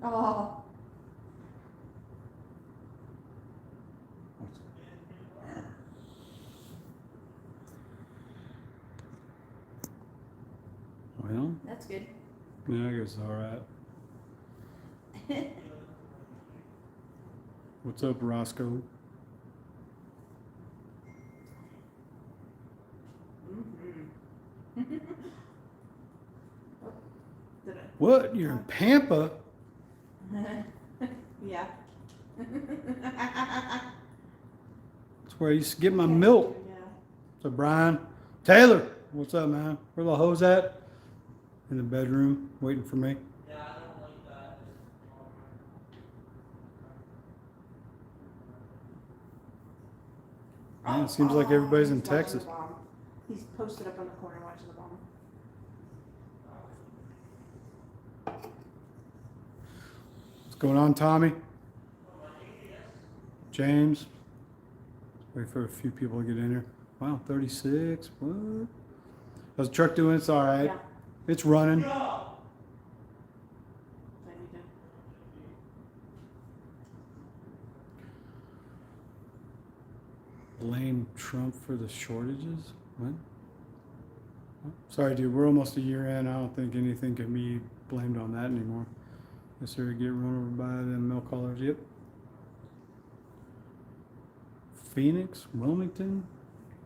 Oh. Well, That's good. yeah, I guess all right. What's up, Roscoe? Mm-hmm. Did I? What? You're in Pampa? Yeah. That's where I used to get my milk. Yeah. So Brian, Taylor, what's up, man? Where the hose at? In the bedroom, waiting for me. Yeah, I don't like that. Man, it seems like everybody's in He's watching Texas. the bomb. He's posted up on the corner watching the bomb. What's going on, Tommy? James? Wait for a few people to get in here. Wow, 36. What? How's the truck doing? It's all right. Yeah. It's running. I need to. Blame Trump for the shortages? What? Sorry, dude. We're almost a year in. I don't think anything can be blamed on that anymore. Guess they're get run over by them milk haulers. Yep. Phoenix, Wilmington.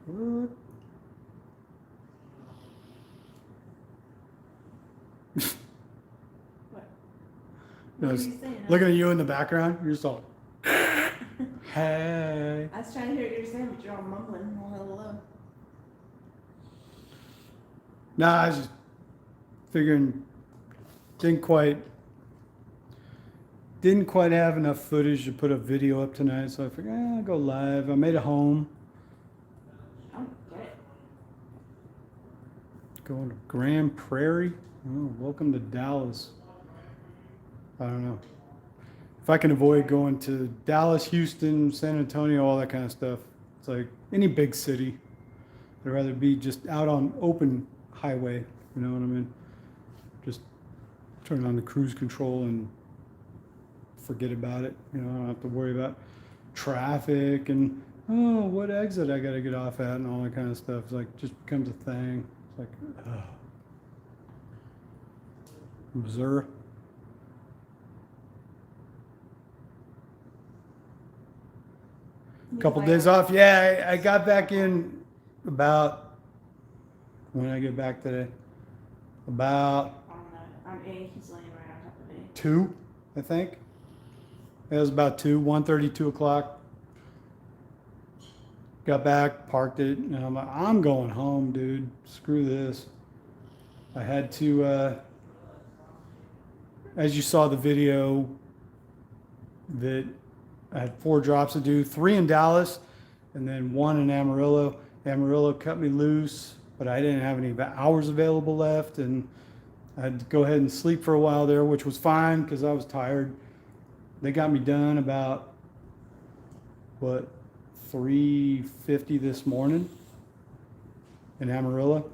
What? What? No, What are it's- you saying? Looking at you in the background, you're just all, hey. I was trying to hear what you were saying, but you're all mumbling all hello. Nah, I was just figuring didn't quite have enough footage to put a video up tonight, so I figured I'll go live. I made it home. I don't get it. Going to Grand Prairie. Oh, welcome to Dallas. I don't know. If I can avoid going to Dallas, Houston, San Antonio, all that kind of stuff, it's like any big city. I'd rather be just out on open highway, you know what I mean? Just turn on the cruise control and forget about it. You know, I don't have to worry about traffic and, oh, what exit I got to get off at and all that kind of stuff. It's like, just becomes a thing. It's like, Missouri. Couple days off. Yeah, I got back in about, when did I get back today? About I don't know. I'm A. He's laying right on top of A. 2, I think. It was about 2, 1:30, 2 o'clock. Got back, parked it, and I'm like, I'm going home, dude. Screw this. I had to, as you saw the video, that I had 4 drops to do, 3 in Dallas, and then 1 in Amarillo. Amarillo cut me loose, but I didn't have any hours available left, and I had to go ahead and sleep for a while there, which was fine because I was tired. They got me done about, 3:50 this morning in Amarillo.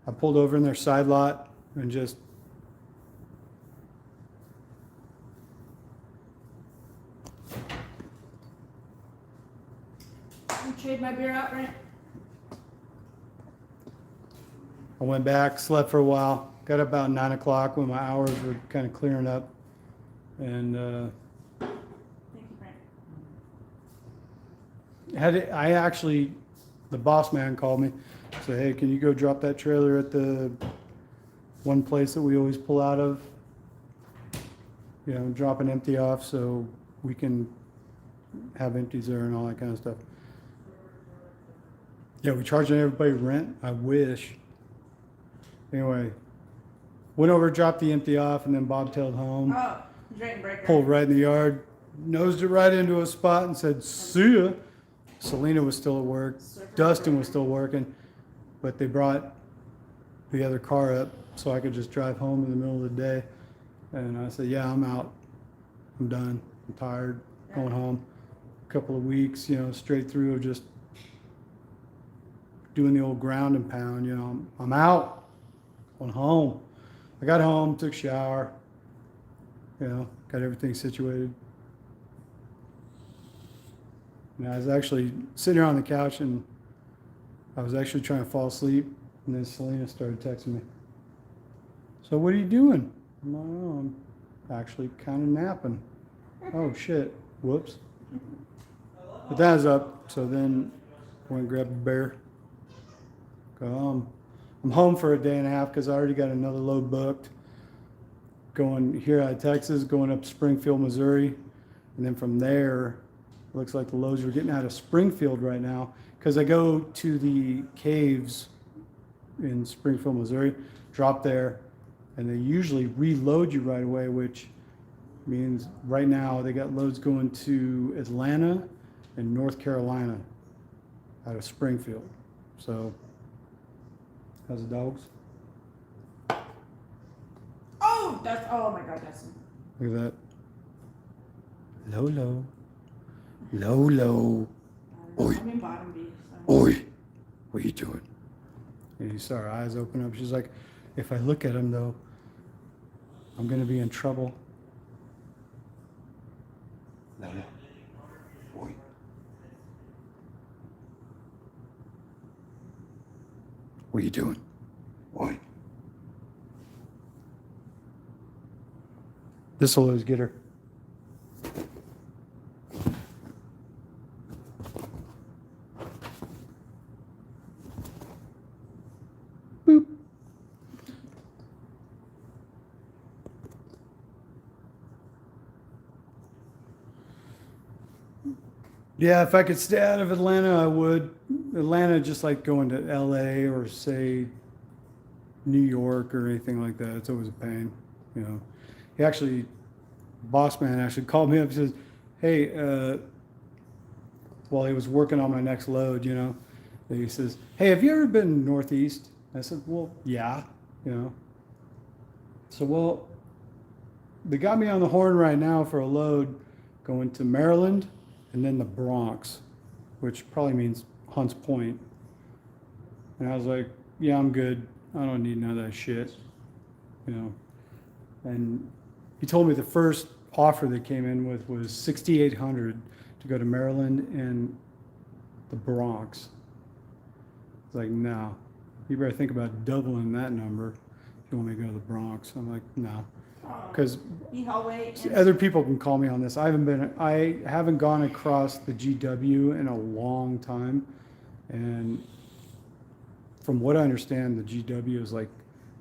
I pulled over in their side lot and just You trade my beer out, right? I went back, slept for a while, got up about 9 o'clock when my hours were kind of clearing up, and Thank you, Frank. I actually, the boss man called me, said, hey, can you go drop that trailer at the one place that we always pull out of? You know, drop an empty off so we can have empties there and all that kind of stuff. Yeah, we charging everybody rent? I wish. Anyway, went over, dropped the empty off, and then bobtailed home. Oh, he's right in breaker. Pulled right in the yard, nosed it right into a spot and said, see ya. Selena was still at work. Dustin was still working, but they brought the other car up so I could just drive home in the middle of the day. And I said, yeah, I'm out. I'm done. I'm tired. Going home. A couple of weeks, you know, straight through of just doing the old ground and pound, you know. I'm out. Going home. I got home, took a shower, you know, got everything situated. And I was actually sitting here on the couch and I was actually trying to fall asleep, and then Selena started texting me. So what are you doing? I'm like, oh, I'm actually kind of napping. Oh shit, whoops. But that was up, so then I went and grabbed a bear. I'm home for a day and a half because I already got another load booked. Going here out of Texas, going up to Springfield, Missouri. And then from there, it looks like the loads are getting out of Springfield right now because I go to the caves in Springfield, Missouri, drop there, and they usually reload you right away, which means right now they got loads going to Atlanta and North Carolina out of Springfield. So, how's the dogs? Oh, that's, oh my God, that's. Look at that. Lolo. Lolo. Oi. I'm in bottom B. So. Oi. What are you doing? And you saw her eyes open up. She's like, if I look at him though, I'm going to be in trouble. Lolo. Oi. What are you doing? Oi. This will always get her. Boop. Yeah, if I could stay out of Atlanta, I would. Atlanta, just like going to LA or say New York or anything like that, it's always a pain, you know. He actually, boss man actually called me up and says, hey, while he was working on my next load, you know, he says, hey, have you ever been Northeast? I said, well, yeah, you know. So, well, they got me on the horn right now for a load going to Maryland and then the Bronx, which probably means Hunts Point. And I was like, yeah, I'm good. I don't need none of that shit, you know. And he told me the first offer they came in with was $6,800 to go to Maryland and the Bronx. It's like, no, you better think about doubling that number if you want me to go to the Bronx. I'm like, no, because other people can call me on this. I haven't gone across the GW in a long time, and from what I understand, the GW is like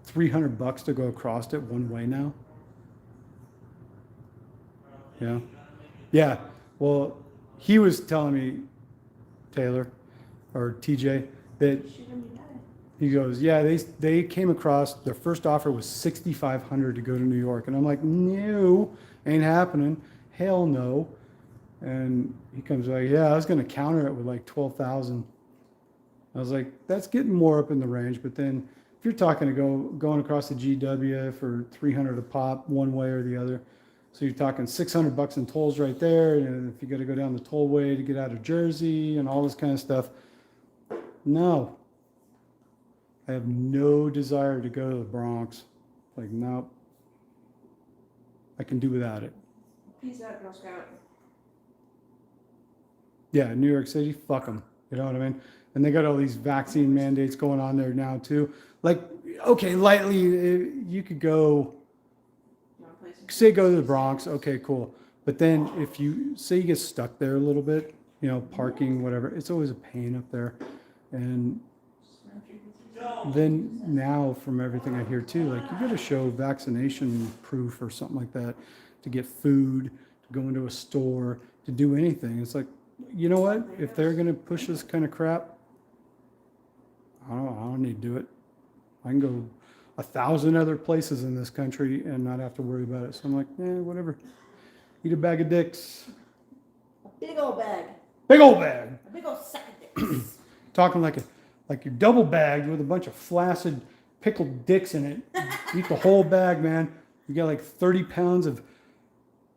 $300 to go across it one way now. Yeah. Yeah. Well, he was telling me, Taylor or TJ, that he goes, yeah, they came across, their first offer was $6,500 to go to New York. And I'm like, no, ain't happening. Hell no. And he comes like, yeah, I was going to counter it with like 12,000. I was like, that's getting more up in the range. But then if you're talking to going across the GW for $300 a pop one way or the other, so you're talking $600 in tolls right there. And if you got to go down the tollway to get out of Jersey and all this kind of stuff, no. I have no desire to go to the Bronx. Like, nope. I can do without it. Peace out, Girl Scout. Yeah, New York City, fuck them. You know what I mean? And they got all these vaccine mandates going on there now too. Like, okay, lightly, you could go, say go to the Bronx, okay, cool. But then if you, say you get stuck there a little bit, you know, parking, whatever, it's always a pain up there. And then now from everything I hear too, like you got to show vaccination proof or something like that to get food, to go into a store, to do anything. It's like, you know what? If they're going to push this kind of crap, I don't need to do it. I can go 1,000 other places in this country and not have to worry about it. So I'm like, whatever. Eat a bag of dicks. A big old bag. Big old bag. A big old sack of dicks. Talking like you're double bagged with a bunch of flaccid pickled dicks in it. Eat the whole bag, man. You got like 30 pounds of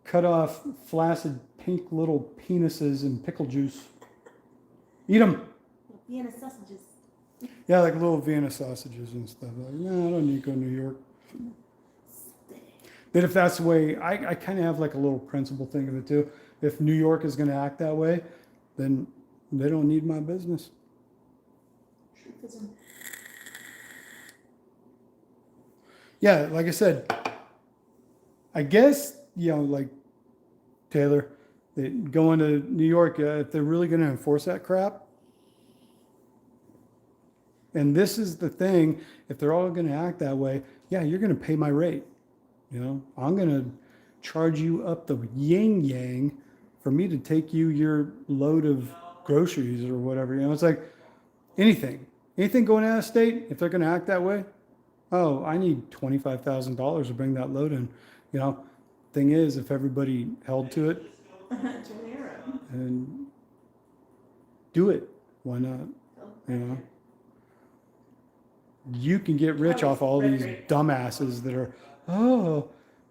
cut off flaccid pink little penises and pickle juice. Eat them. Vienna sausages. Yeah, like little Vienna sausages and stuff. Like, no, I don't need to go to New York. that if that's the way, I kind of have like a little principle thing of it too. If New York is going to act that way, then they don't need my business. Truthism. Yeah, like I said, I guess, like Taylor, going to New York, if they're really going to enforce that crap, and this is the thing, if they're all going to act that way, yeah, you're going to pay my rate. I'm going to charge you up the yin yang for me to take you your load of groceries or whatever. It's like anything going out of state, if they're going to act that way, oh, I need $25,000 to bring that load in. Thing is, if everybody held to it and do it, why not? You can get rich off all these dumbasses that are, oh,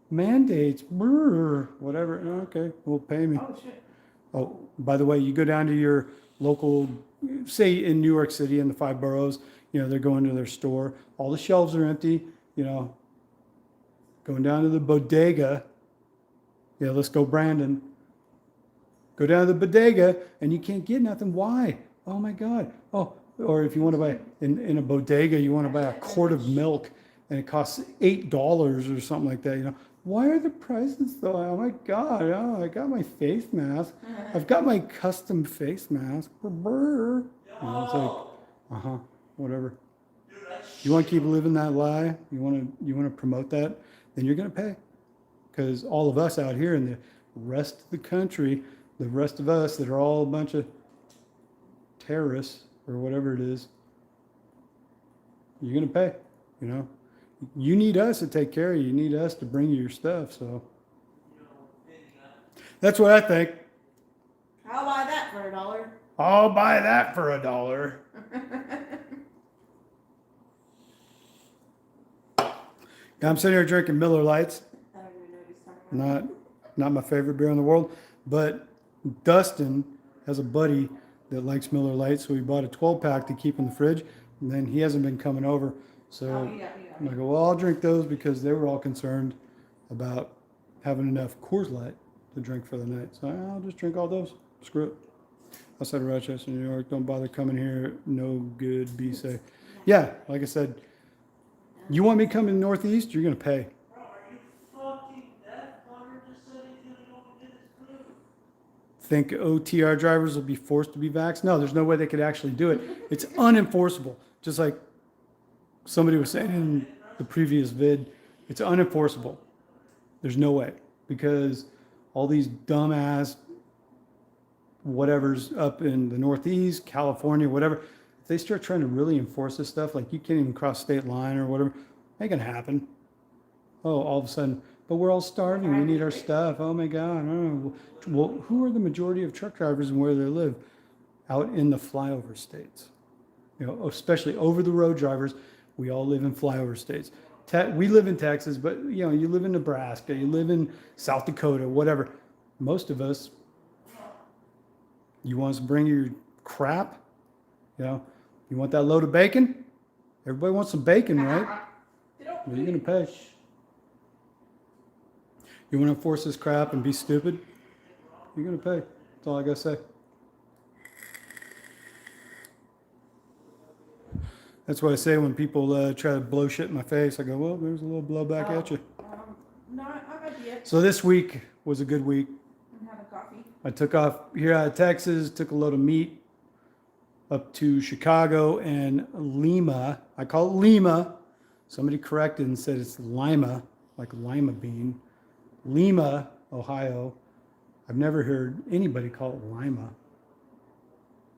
mandates, brr, whatever. Okay, well, pay me. Oh, shit. Oh, by the way, you go down to your local, say in New York City in the 5 boroughs, they're going to their store. All the shelves are empty, going down to the bodega. Yeah, let's go, Brandon. Go down to the bodega and you can't get nothing. Why? Oh my God. Oh, or if you want to buy in a bodega, you want to buy a quart of milk and it costs $8 or something like that. Why are the prices so? Oh my God. Oh, I got my face mask. I've got my custom face mask. Brr. It's like, whatever. You want to keep living that lie? You want to promote that? Then you're going to pay. Because all of us out here in the rest of the country, the rest of us that are all a bunch of terrorists or whatever it is, you're going to pay. You need us to take care of you. You need us to bring you your stuff. So that's what I think. I'll buy that for $1. I'll buy that for $1. I'm sitting here drinking Miller Lights. I don't even know what he's talking about. Not my favorite beer in the world, but Dustin has a buddy that likes Miller Lite, so he bought a 12-pack to keep in the fridge, and then he hasn't been coming over. So I'm like, well, I'll drink those because they were all concerned about having enough Coors Light to drink for the night. So I'll just drink all those. Screw it. Outside of Rochester, New York, don't bother coming here. No good. Be safe. Yeah, like I said, you want me coming northeast, you're going to pay. Think OTR drivers will be forced to be vaxxed? No, there's no way they could actually do it. It's unenforceable. Just like somebody was saying in the previous vid, it's unenforceable. There's no way. Because all these dumbass whatever's up in the Northeast, California, whatever, if they start trying to really enforce this stuff, like you can't even cross state line or whatever, ain't gonna happen. Oh, all of a sudden, but we're all starving. We need our stuff. Oh my God. Oh. Well, who are the majority of truck drivers and where they live? Out in the flyover states. Especially over the road drivers. We all live in flyover states. We live in Texas, but you live in Nebraska, you live in South Dakota, whatever. Most of us, you want us to bring your crap? You want that load of bacon? Everybody wants some bacon, right? Well, you're going to pay. You want to enforce this crap and be stupid? You're going to pay. That's all I got to say. That's what I say when people try to blow shit in my face. I go, well, there's a little blowback at you. No, I'm at the edge. So this week was a good week. I'm having coffee. I took off here out of Texas, took a load of meat up to Chicago and Lima. I call it Lima. Somebody corrected and said it's Lima, like lima bean. Lima, Ohio. I've never heard anybody call it Lima.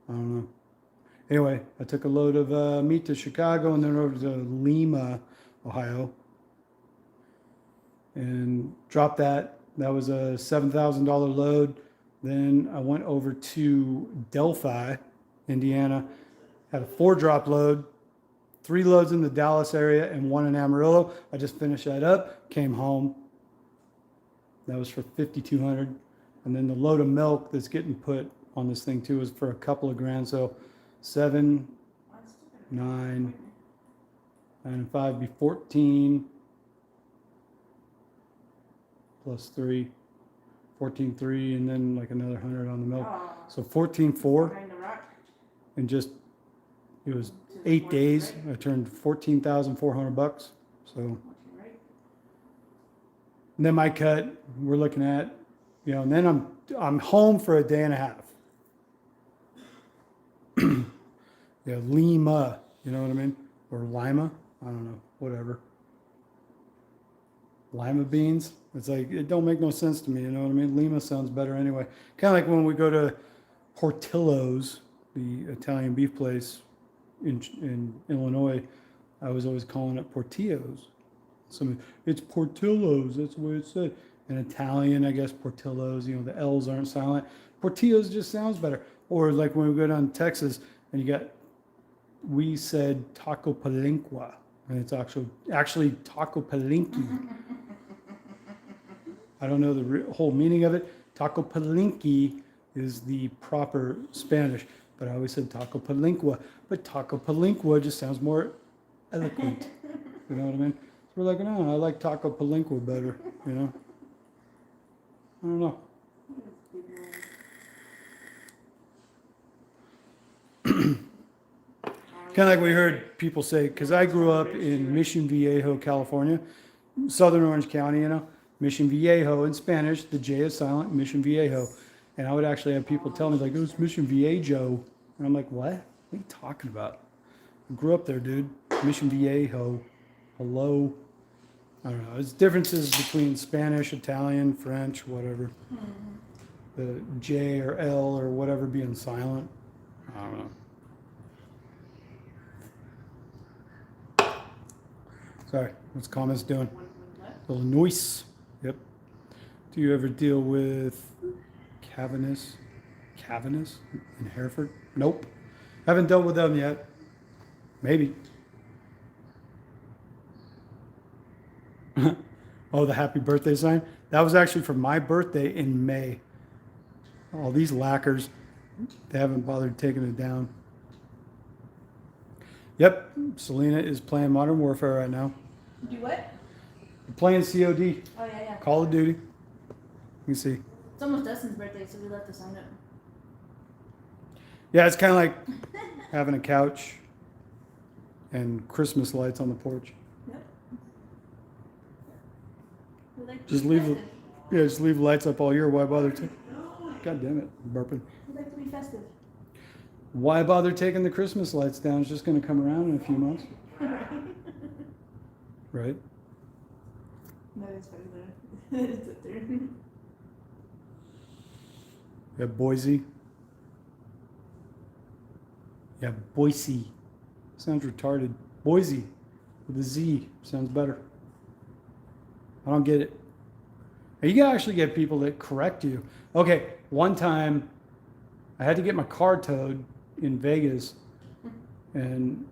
I don't know. Anyway, I took a load of meat to Chicago and then over to Lima, Ohio, and dropped that. That was a $7,000 load. Then I went over to Delphi, Indiana, had a 4-drop load, 3 loads in the Dallas area and 1 in Amarillo. I just finished that up, came home. That was for $5,200. And then the load of milk that's getting put on this thing too is for a couple of grand. So 7, 9, 9 and 5 be 14. plus 3, 14.3, and then like another 100 on the milk. Oh, So 14.4, behind the rock. and just it was To the 8 north, days. right? I turned $14,400. So Okay, right. and then my cut, we're looking at, and then I'm home for a day and a half. Yeah, Lima, you know what I mean? Or Lima, I don't know, whatever. Lima beans. It's like, it don't make no sense to me, you know what I mean? Lima sounds better anyway. Kind of like when we go to Portillo's, the Italian beef place in Illinois, I was always calling it Portillo's. It's Portillo's, that's the way it's said. In Italian, I guess Portillo's, the L's aren't silent. Portillo's just sounds better. Or like when we go down to Texas and we said taco palenque, and it's actually taco palenque. I don't know the whole meaning of it. Taco palenque is the proper Spanish, but I always said taco palenque. But taco palenque just sounds more eloquent. You know what I mean? So we're like, no, I like taco palenque better. I don't know. Kind of like we heard people say, because I grew up in Mission Viejo, California, Southern Orange County, Mission Viejo in Spanish, the J is silent, Mission Viejo. And I would actually have people tell me, like, it's Mission Viejo. And I'm like, what? What are you talking about? I grew up there, dude. Mission Viejo. Hello. I don't know. There's differences between Spanish, Italian, French, whatever. The J or L or whatever being silent. I don't know. Sorry, what's comments doing? Little noise. Yep. Do you ever deal with Cavaness in Hereford? Nope. Haven't dealt with them yet. Maybe. Oh, the happy birthday sign? That was actually for my birthday in May. All these lacquers, they haven't bothered taking it down. Yep, Selena is playing Modern Warfare right now. Do what? Playing COD, Oh, yeah. Call of Duty. You can see. It's almost Dustin's birthday, so we left the sign up. Yeah, it's kind of like having a couch and Christmas lights on the porch. Yep. We like to Just be leave, festive. just leave lights up all year. Why bother? God damn it, burping. We like to be festive. Why bother taking the Christmas lights down? It's just going to come around in a few months, right? That is funny though. That is up there. Yeah, Boise. Yeah, Boise. Sounds retarded. Boise with a Z sounds better. I don't get it. And you can actually get people that correct you. Okay, one time I had to get my car towed in Vegas, and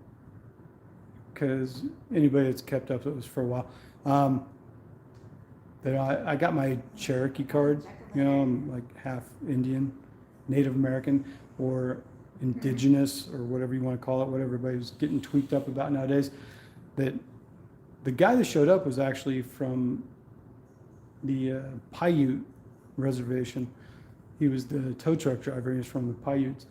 because anybody that's kept up with this for a while, that I got my Cherokee card. I'm like half Indian, Native American, or indigenous, or whatever you want to call it, what everybody's getting tweaked up about nowadays. That the guy that showed up was actually from the Paiute reservation. He was the tow truck driver. He was from the Paiutes.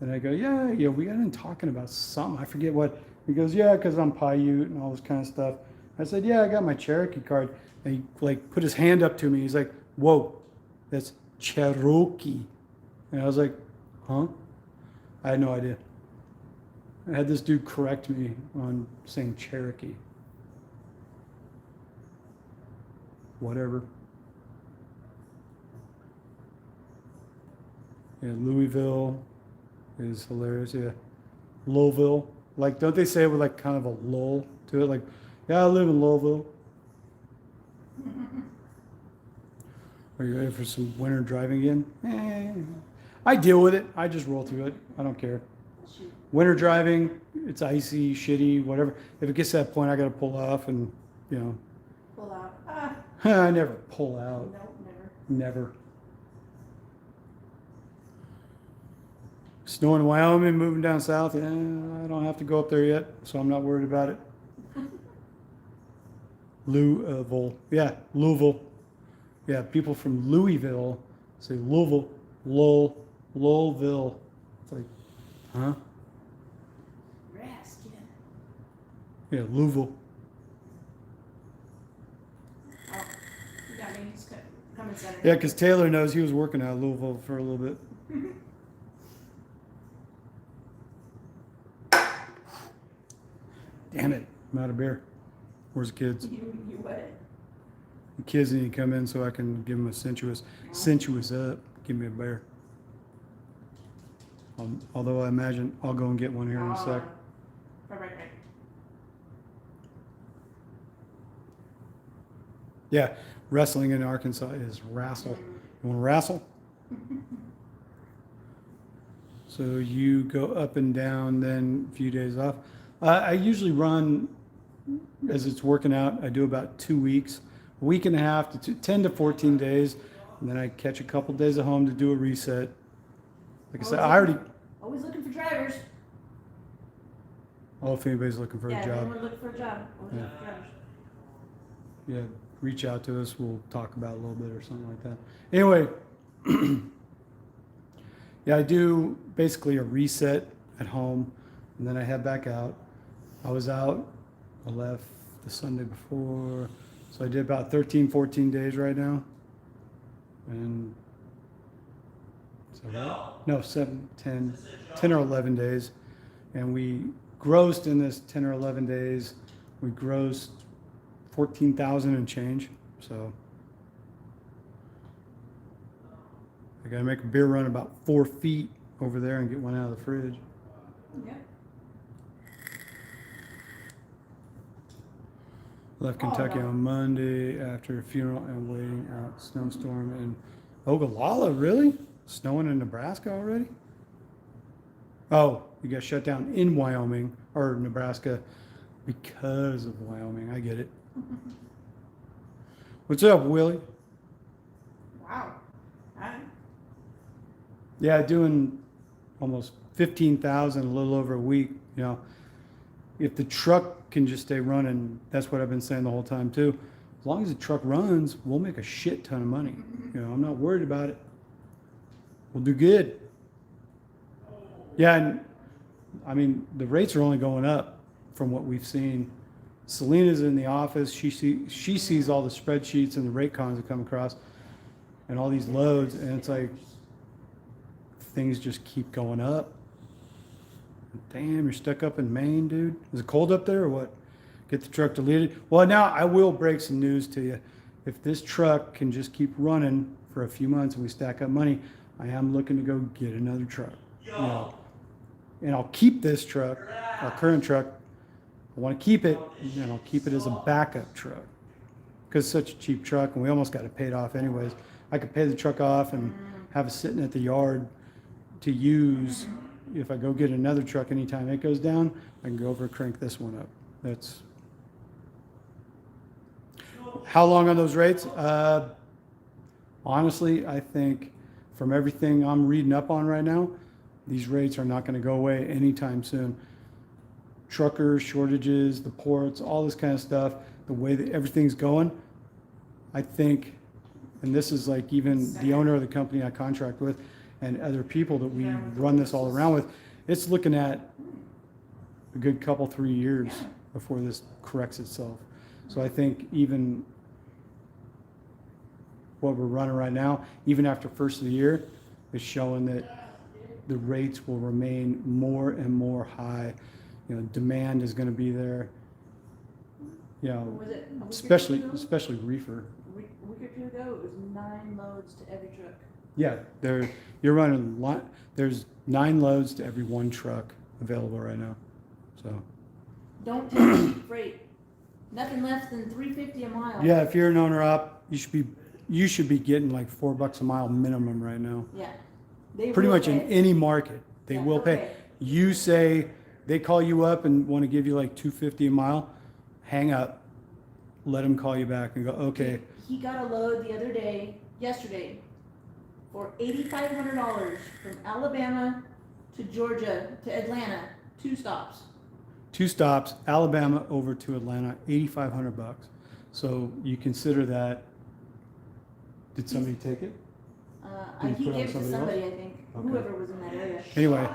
And I go, yeah, we got in talking about something. I forget what. He goes, yeah, because I'm Paiute and all this kind of stuff. I said, yeah, I got my Cherokee card. And he like put his hand up to me. He's like, whoa, that's Cherokee. And I was like, huh? I had no idea. I had this dude correct me on saying Cherokee. Whatever. Yeah, Louisville is hilarious. Yeah, Louisville. Like, don't they say it with like kind of a lull to it? Like, yeah, I live in Louisville. Are you ready for some winter driving again? I deal with it. I just roll through it. I don't care. Shoot. Winter driving, it's icy, shitty, whatever. If it gets to that point, I got to pull off and, Pull out. Ah. I never pull out. Nope, never. Never. Snow in Wyoming, moving down south. Yeah, I don't have to go up there yet, so I'm not worried about it. Louisville. Yeah, Louisville. Yeah, people from Louisville say Louisville, Louisville. It's like, huh? Raskin. Yeah, Louisville. Oh, you got me. Just come in center. Yeah, because Taylor knows he was working out of Louisville for a little bit. Damn it, I'm out of beer. Where's the kids? You what? The kids need to come in so I can give them a sensuous up. Give me a bear. Although I imagine I'll go and get one here in a sec. Right. Yeah, wrestling in Arkansas is wrestle. You want to wrestle? So you go up and down, then a few days off. I usually run, as it's working out, I do about 2 weeks, a week and a half to 10 to 14 days, and then I catch a couple days at home to do a reset. Like I said, Always looking for drivers. Oh, if anybody's looking for a Yeah, job, everyone looking for a job. Always Yeah. looking for drivers. yeah, reach out to us. We'll talk about it a little bit or something like that. Anyway, yeah, I do basically a reset at home, and then I head back out. I was out, I left the Sunday before, so I did about 13, 14 days right now. And so no, 7, 10, 10 or 11 days. And we grossed in this 10 or 11 days, we grossed 14,000 and change. So I gotta make a beer run about 4 feet over there and get one out of the fridge. Yeah. Left Kentucky on Monday after a funeral and waiting out snowstorm in Ogallala. Really? Snowing in Nebraska already? Oh, you got shut down in Wyoming or Nebraska because of Wyoming. I get it. What's up, Willie? Wow. Hi. Yeah, doing almost 15,000, a little over a week. You know, if the truck can just stay running, that's what I've been saying the whole time too. As long as the truck runs, we'll make a shit ton of money. You know, I'm not worried about it. We'll do good. Yeah, and I mean the rates are only going up from what we've seen. Selena's in the office. She sees all the spreadsheets and the rate cons that come across, and all these loads, and it's like things just keep going up. Damn, you're stuck up in Maine, dude. Is it cold up there or what? Get the truck deleted. Well, now I will break some news to you. If this truck can just keep running for a few months and we stack up money, I am looking to go get another truck. You know, and I'll keep this truck, our current truck. I want to keep it, and I'll keep it as a backup truck because it's such a cheap truck, and we almost got it paid off anyways. I could pay the truck off and have it sitting at the yard to use. If I go get another truck anytime it goes down, I can go over and crank this one up. That's how long on those rates? Honestly, I think from everything I'm reading up on right now, these rates are not going to go away anytime soon. Truckers, shortages, the ports, all this kind of stuff, the way that everything's going, I think, and this is like even the owner of the company I contract with and other people that we run this all around with, it's looking at a good couple, 3 years before this corrects itself. So I think even what we're running right now, even after first of the year, is showing that the rates will remain more and more high. You know, demand is going to be there. You know, especially reefer. A week or two ago, it was 9 loads to every truck. Yeah, you're running. There's 9 loads to every 1 truck available right now. So. Don't take cheap freight. Nothing less than $3.50 a mile. Yeah, if you're an owner op, you should be getting like $4 a mile minimum right now. Yeah. Pretty much in any market, they will pay. You say they call you up and want to give you like $2.50 a mile, hang up, let them call you back and go, okay. He got a load the other day, yesterday, for $8,500 from Alabama to Georgia to Atlanta, 2 stops. 2 stops, Alabama over to Atlanta, $8,500. So you consider that Did somebody take it? Did He put on gave it to somebody somebody, else? I think, Okay. whoever was in that area. Anyway,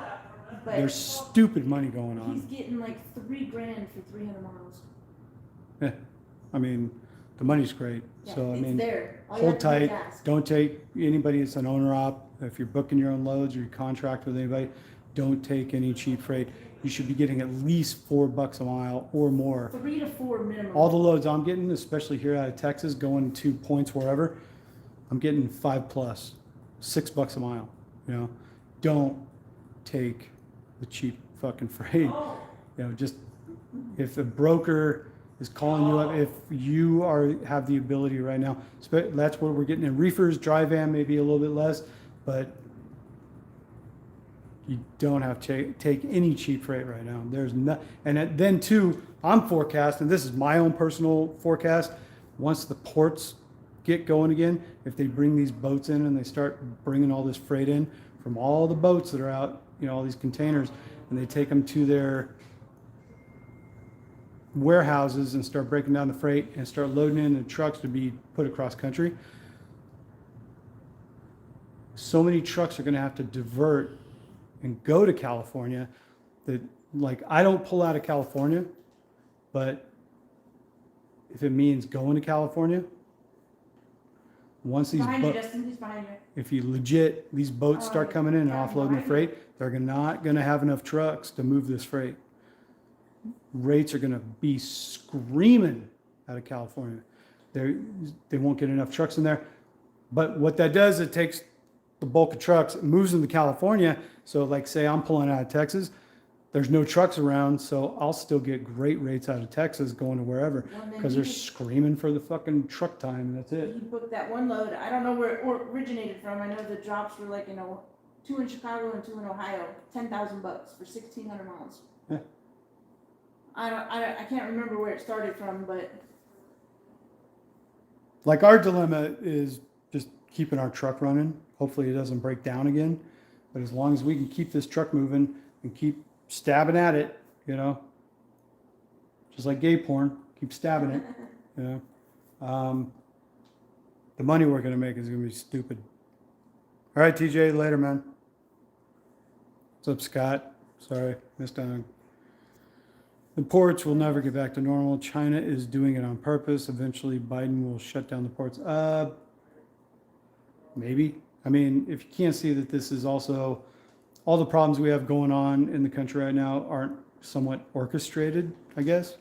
But there's stupid money going he's on. getting like $3,000 for 300 miles. Yeah. I mean, the money's great. Yeah, So, I it's mean, there. All you hold have to do is tight. ask. Don't take anybody that's an owner op. If you're booking your own loads or you contract with anybody, don't take any cheap freight. You should be getting at least $4 a mile or more. 3 to 4 minimum. All the loads I'm getting, especially here out of Texas, going to points wherever, I'm getting 5 plus, $6 a mile. You know, don't take the cheap fucking freight. Oh. You know, just if a broker is calling you up, if you have the ability right now, that's what we're getting in reefers, dry van, maybe a little bit less, but you don't have to take any cheap freight right now. There's no, and then too, I'm forecasting, this is my own personal forecast, once the ports get going again, if they bring these boats in and they start bringing all this freight in from all the boats that are out, you know, all these containers, and they take them to their warehouses and start breaking down the freight and start loading in the trucks to be put across country. So many trucks are going to have to divert and go to California that, like, I don't pull out of California, but if it means going to California, once these Behind you, Justin. He's behind you. if you legit, these boats start coming in and offloading the freight, they're not going to have enough trucks to move this freight. Rates are going to be screaming out of California. They won't get enough trucks in there. But what that does, it takes the bulk of trucks, it moves them to California. So like say I'm pulling out of Texas, there's no trucks around, so I'll still get great rates out of Texas going to wherever because they're screaming for the fucking truck time and that's it. He booked that one load. I don't know where it originated from. I know the drops were like, 2 in Chicago and 2 in Ohio. $10,000 for 1,600 miles. Yeah. I can't remember where it started from, but Like our dilemma is just keeping our truck running. Hopefully it doesn't break down again. But as long as we can keep this truck moving and keep stabbing at it, just like gay porn, keep stabbing it, the money we're going to make is going to be stupid. All right, TJ, later, man. What's up, Scott? Sorry, missed out. The ports will never get back to normal. China is doing it on purpose. Eventually, Biden will shut down the ports. Maybe. I mean, if you can't see that this is also, all the problems we have going on in the country right now aren't somewhat orchestrated, I guess.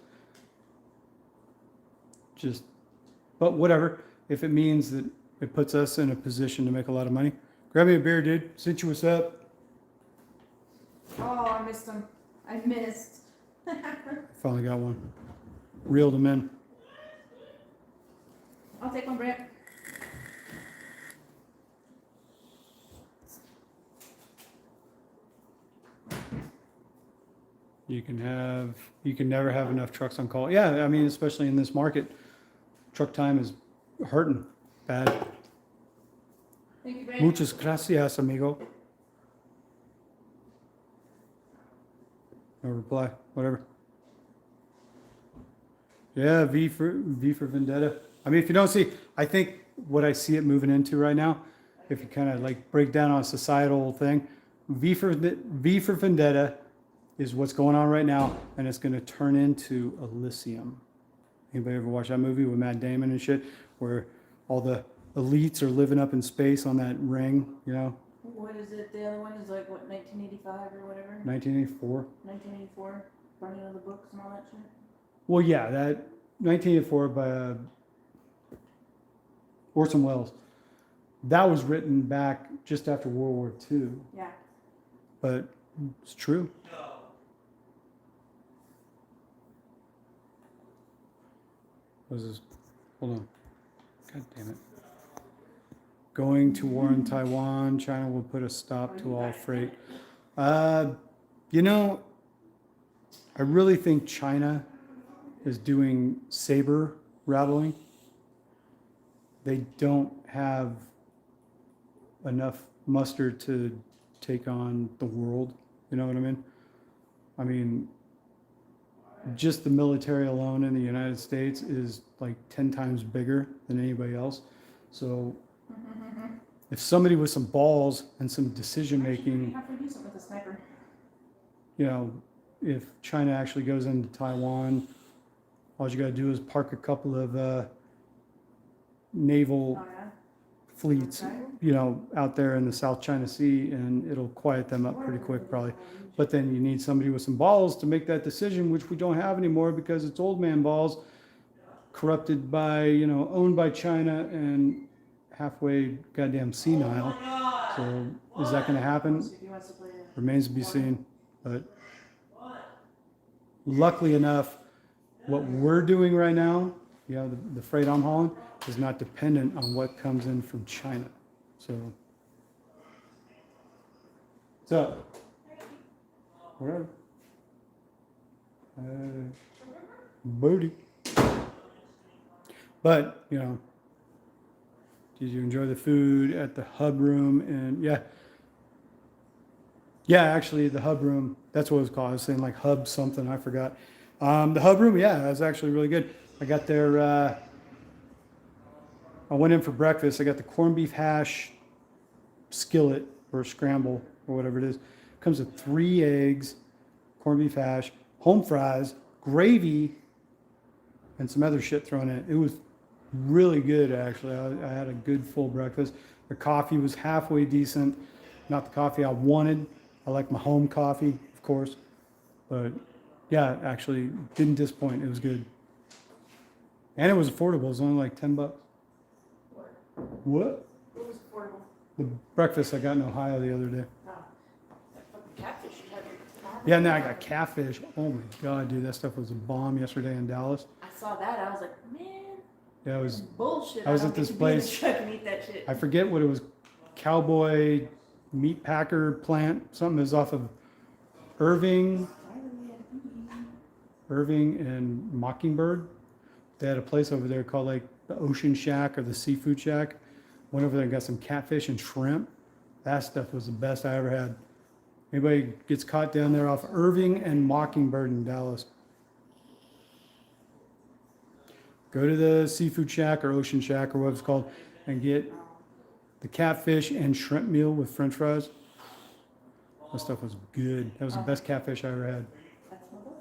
But whatever. If it means that it puts us in a position to make a lot of money. Grab me a beer, dude. Cinch you, what's up? oh, I missed him. I missed. Finally got one. Reeled them in. I'll take one, Brent. You can never have enough trucks on call. Yeah, I mean, especially in this market, truck time is hurting bad. Thank you, Brent. Muchas gracias, amigo. No reply. Whatever. Yeah, V for Vendetta. I mean, if you don't see, I think what I see it moving into right now, if you kind of like break down on a societal thing, V for Vendetta is what's going on right now, and it's going to turn into Elysium. Anybody ever watch that movie with Matt Damon and shit, where all the elites are living up in space on that ring, What is it? The other one is like, what, 1985 or whatever? 1984. 1984. Burning of the books and all that shit. Well, yeah, that 1984 by Orson Welles. That was written back just after World War II. Yeah. But it's true. What is this? Hold on. God damn it. Going to war in Taiwan. China will put a stop to all freight. I really think China is doing saber rattling. They don't have enough muster to take on the world. You know what I mean? I mean, just the military alone in the United States is like 10 times bigger than anybody else. So If somebody with some balls and some decision making, Halfway decent with a sniper. you know, if China actually goes into Taiwan, all you got to do is park a couple of naval Oh, yeah? fleets, you know, out there in the South China Sea, and it'll quiet them up pretty quick, probably. But then you need somebody with some balls to make that decision, which we don't have anymore because it's old man balls, corrupted by, you know, owned by China and halfway goddamn senile. So is that going to happen? See if he wants to play it. Remains to be seen. But luckily enough, what we're doing right now, you know, the freight I'm hauling, is not dependent on what comes in from China. So, whatever. Booty. But, you know, did you enjoy the food at the hub room? And yeah, actually the hub room, that's what it was called. I was saying like hub something, I forgot. The hub room, yeah, it was actually really good. I got there, I went in for breakfast. I got the corned beef hash skillet or scramble or whatever it is. Comes with 3 eggs, corned beef hash, home fries, gravy, and some other shit thrown in it. It was really good, actually. I had a good full breakfast. The coffee was halfway decent. Not the coffee I wanted. I like my home coffee, of course. But yeah, actually didn't disappoint. It was good. And it was affordable. It was only like $10. What? What was affordable? The breakfast I got in Ohio the other day. Oh, that fucking catfish you had. Yeah, now I got catfish. Oh my god, dude, that stuff was a bomb yesterday in Dallas. I saw that. I was like, man, Yeah, it was. bullshit. I was don't at get this to be in the place. truck and eat that shit. I forget what it was. Cowboy meat packer plant. Something is off of Irving and Mockingbird. They had a place over there called like the Ocean Shack or the Seafood Shack. Went over there and got some catfish and shrimp. That stuff was the best I ever had. Anybody gets caught down there off Irving and Mockingbird in Dallas, go to the Seafood Shack or Ocean Shack or what it's called and get the catfish and shrimp meal with french fries. That stuff was good. That was the best catfish I ever had. That's my boy.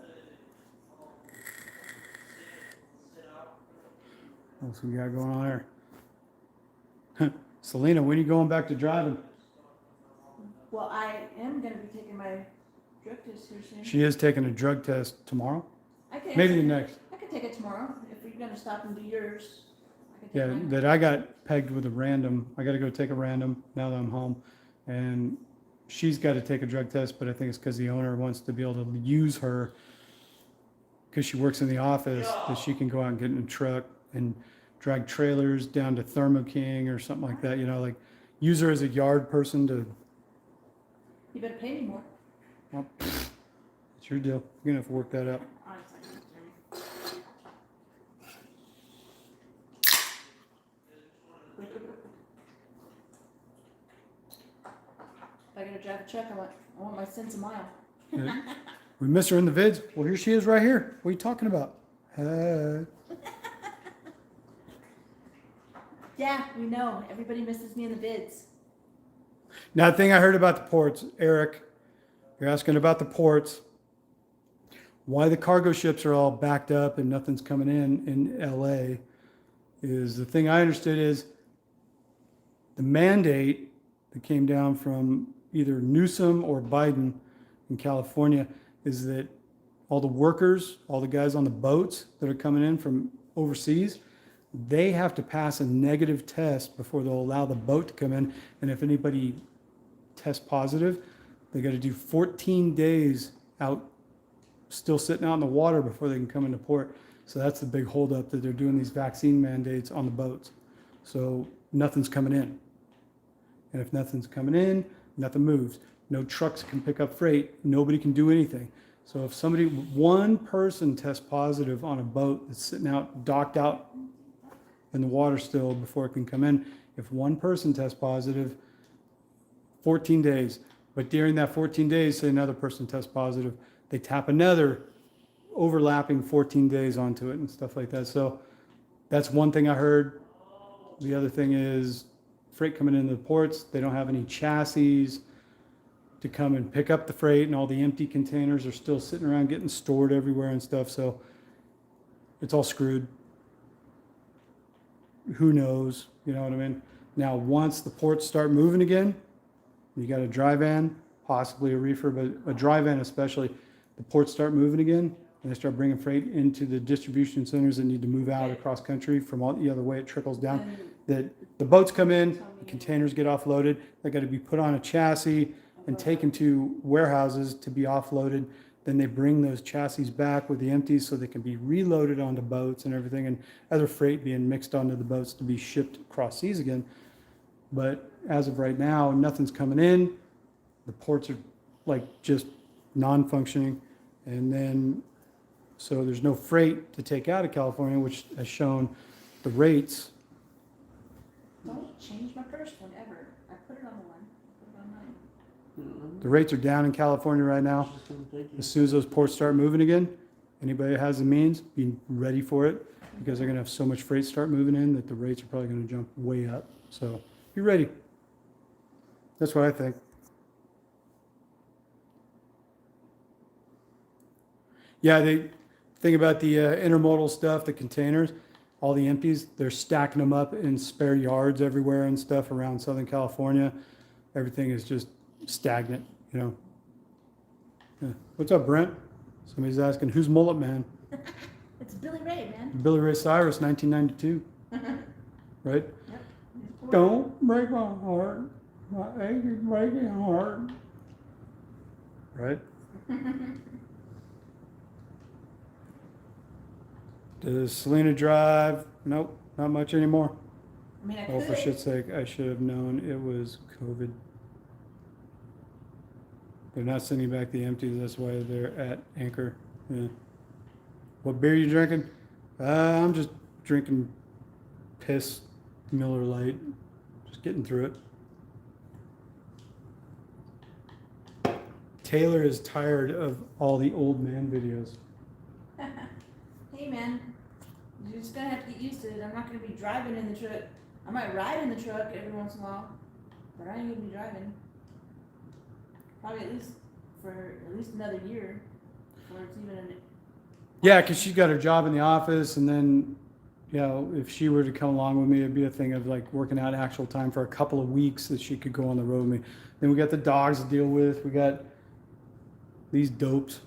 What else we got going on there? Selena, when are you going back to driving? Well, I am going to be taking my drug test here soon. She is taking a drug test tomorrow. I can, Maybe the next. I can take it tomorrow. If you're going to stop and do yours, I can take Yeah, mine. that I got pegged with a random. I got to go take a random now that I'm home. And she's got to take a drug test, but I think it's because the owner wants to be able to use her because she works in the office that she can go out and get in a truck and drag trailers down to Thermo King or something like that. You know, like use her as a yard person to. You better pay me more. Well, it's your deal. You're gonna have to work that out. Honestly. If I gotta drive a truck, I want my cents a mile. Yeah. We miss her in the vids. Well, here she is right here. What are you talking about? Yeah, we know. Everybody misses me in the vids. Now, the thing I heard about the ports, Eric, you're asking about the ports. Why the cargo ships are all backed up and nothing's coming in LA is the thing I understood is the mandate that came down from either Newsom or Biden in California is that all the workers, all the guys on the boats that are coming in from overseas, they have to pass a negative test before they'll allow the boat to come in. And if anybody tests positive, they got to do 14 days out, still sitting out in the water before they can come into port. So that's the big holdup that they're doing these vaccine mandates on the boats. So nothing's coming in. And if nothing's coming in, nothing moves. No trucks can pick up freight. Nobody can do anything. So if somebody, one person tests positive on a boat that's sitting out, docked out in the water still before it can come in, if one person tests positive, 14 days. But during that 14 days, say another person tests positive, they tap another overlapping 14 days onto it and stuff like that. So that's one thing I heard. The other thing is freight coming into the ports. They don't have any chassis to come and pick up the freight, and all the empty containers are still sitting around getting stored everywhere and stuff. So it's all screwed. Who knows? You know what I mean? Now, once the ports start moving again, you got a dry van, possibly a reefer, but a dry van especially, the ports start moving again, and they start bringing freight into the distribution centers that need to move out across country from all the other way it trickles down. That the boats come in, the containers get offloaded, they got to be put on a chassis and taken to warehouses to be offloaded. Then they bring those chassis back with the empties so they can be reloaded onto boats and everything, and other freight being mixed onto the boats to be shipped across seas again. But as of right now, nothing's coming in. The ports are like just non-functioning. And then, so there's no freight to take out of California, which has shown the rates. Don't change my first one ever. I put it on the one. Put it on mine. The rates are down in California right now. As soon as those ports start moving again, anybody that has the means, be ready for it, because they're going to have so much freight start moving in that the rates are probably going to jump way up. So be ready. That's what I think. Yeah, they think about the intermodal stuff, the containers, all the empties. They're stacking them up in spare yards everywhere and stuff around Southern California. Everything is just stagnant, you know. Yeah. What's up, Brent? Somebody's asking, who's Mullet Man? It's Billy Ray, man. Billy Ray Cyrus, 1992. Right? Yep. Don't break my heart, my achy, breaking heart. Right? Does Selena drive? Nope, not much anymore. I mean, I Oh, could. for shit's sake, I should have known it was COVID. They're not sending back the empties, that's why they're at Anchor. Yeah. What beer you drinking? I'm just drinking piss Miller Lite. Just getting through it. Taylor is tired of all the old man videos. Hey, man. You're just gonna have to get used to it. I'm not gonna be driving in the truck. I might ride in the truck every once in a while, but I ain't gonna be driving. Probably at least another year before it's even an. Yeah, because she's got her job in the office, and then, you know, if she were to come along with me, it'd be a thing of like working out actual time for a couple of weeks that she could go on the road with me. Then we got the dogs to deal with. We got these dopes.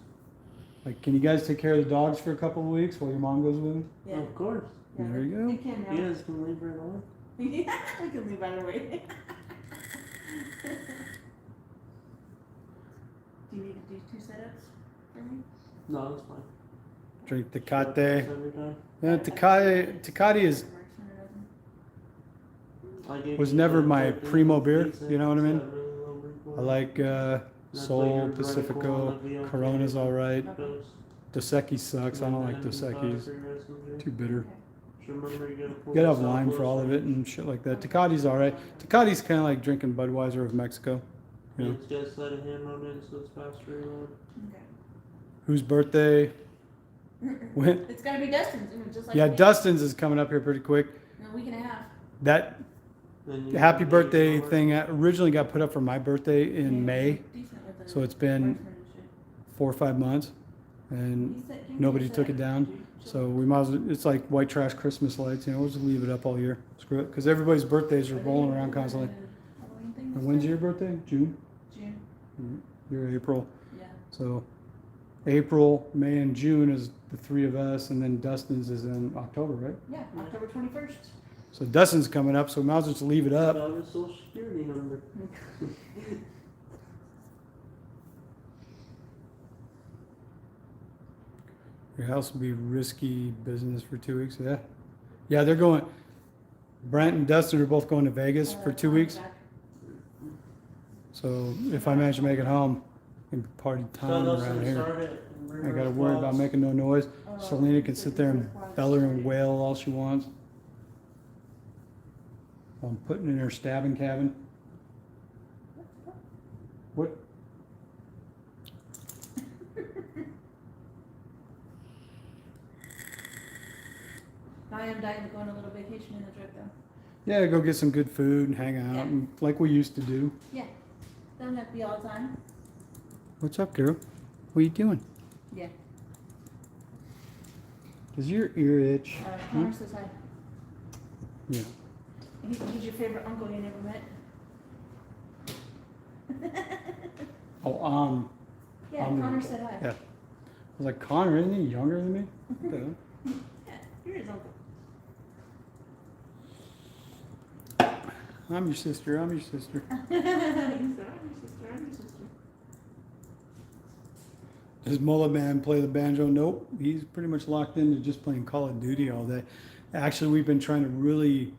Like, can you guys take care of the dogs for a couple of weeks while your mom goes with them? Yeah. Of course. Yeah, There you go. They can now. You guys can leave right away. Yeah, we can leave right away. Do you need to do 2 setups for me? No, that's fine. Drink Every Tecate. time. Yeah, Tecate is I gave was you never that my fucking primo beer, pizza, you know what I mean? that really low break I like That's Sol, like your Pacifico, vertical on the VLT. Corona's all right. Post. Dos Equis sucks. I don't like And Dos then Equis. 5 for your rest of the day. Too bitter. Just remember, you gotta pull You gotta have the lime for all of it and shit like that. Tecate's all right. Tecate's kind of like drinking Budweiser of Mexico. You know? It's got sleight of hand on it, so it's faster. Okay. Whose birthday? When? It's gotta be Dustin's, just like Yeah, me. Dustin's is coming up here pretty quick. In a week and a half. That Then you happy can birthday take it thing originally got put up for my birthday in May, Decent with the so it's been Marksman and shit. 4 or 5 months, and He said- give me nobody a took it sec, down. dude. So we might as well, it's like white trash Christmas lights, you know, we'll just leave it up all year. Screw it, because everybody's birthdays are rolling around constantly. Halloween thing And this when's time? your birthday? June? June. You're April. Yeah. So April, May, and June is the 3 of us, and then Dustin's is in October, right? Yeah, October 21st. So Dustin's coming up, so we might as well just leave it up. Got his social security number. Your house will be risky business for 2 weeks, yeah? Yeah, they're going, Brent and Dustin are both going to Vegas for 2 weeks. So if I manage to make it home, it'll be party time around here. I gotta worry about making no noise. Selena can sit there and beller and wail all she wants. While I'm putting in her stabbing cabin. What? I am dying to go on a little vacation in the trip though. Yeah, go get some good food and hang out, Yeah. and like we used to do. Don't have to be all the time. What's up, girl? What are you doing? Yeah. Does your ear itch? Connor says hi. Yeah. He's your favorite uncle you never met. Oh, Yeah, I'm the Connor uncle. said hi. Yeah. I was like, Connor, isn't he younger than me? What the hell? Yeah, you're his uncle. I'm your sister. I'm your sister. He said, I'm your sister, I'm your sister. Does Mullet Man play the banjo? Nope. He's pretty much locked into just playing Call of Duty all day. Actually, we've been trying to really